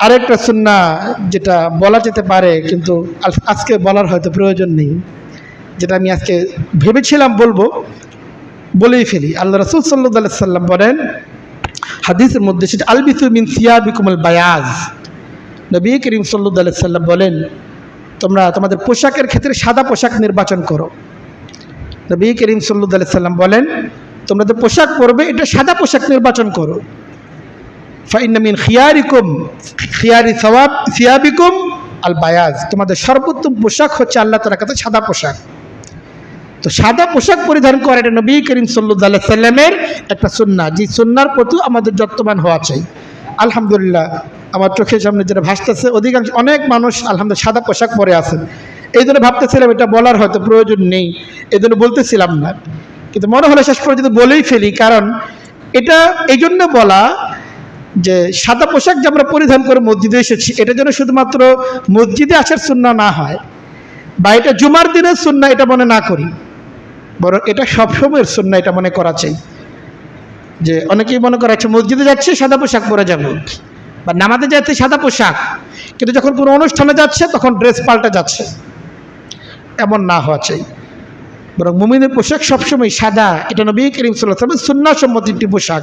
আরেকটা সুন্নাহ যেটা বলা যেতে পারে কিন্তু আজকে বলার হয়তো প্রয়োজন নেই, যেটা আমি আজকে ভেবেছিলাম বলবো, বলেই ফেলি। আল্লাহ রাসূল সাল্লাল্লাহু আলাইহি সাল্লাম বলেন হাদিসের মধ্যে, সেটা আলবিসু মিন সিয়াবিকুমুল বায়াজ। নবী করিম সাল্লাল্লাহু আলাইহি সাল্লাম বলেন, তোমরা তোমাদের পোশাকের ক্ষেত্রে সাদা পোশাক নির্বাচন করো। নবী করিম সাল্লাল্লাহু আলাইহি সাল্লাম বলেন, তোমরা যে পোশাক পরবে এটা সাদা পোশাক নির্বাচন করো। ফাইন্না মিন খিয়ারিকুম খিয়ারি সিয়াবিকুম আল বায়াজ, তোমাদের সর্বোত্তম পোশাক হচ্ছে আল্লাহ তাআলার কাছে সাদা পোশাক। তো সাদা পোশাক পরিধান করা এটা নবী করিম সাল্লাল্লাহু আলাইহি সাল্লামের একটা সুন্নাহ, যে সুন্নাহর প্রতি আমাদের যত্নবান হওয়া চাই। আলহামদুলিল্লাহ, আমার চোখের সামনে যেটা ভাসতেছে, অধিকাংশ অনেক মানুষ আলহামদুলিল্লাহ সাদা পোশাক পরে আছেন। এই জন্য ভাবতেছিলাম এটা বলার হয়তো প্রয়োজন নেই, এই জন্য বলতেছিলাম না, কিন্তু মনে হলো শেষ পর্যন্ত বলেই ফেলি। কারণ এটা এই জন্য বলা যে সাদা পোশাক যে আমরা পরিধান করে মসজিদে এসেছি, এটা যেন শুধুমাত্র মসজিদে আসার সুন্নাহ না হয়, বা এটা জুমার দিনের সুন্নাহ এটা মনে না করি, বরং এটা সবসময়ের সুন্নাহ এটা মনে করা চাই। যে অনেকেই মনে করে আচ্ছা মসজিদে যাচ্ছে সাদা পোশাক পরে যাব, বা নামাজে যাচ্ছে সাদা পোশাক, কিন্তু যখন কোনো অনুষ্ঠানে যাচ্ছে তখন ড্রেস পাল্টে যাচ্ছে, এমন না হওয়া চাই। বরং মুমিনের পোশাক সবসময় সাদা, এটা নবী করিম সাল্লাল্লাহু আলাইহি ওয়াসাল্লাম সুন্নাহ সম্মত একটি পোশাক।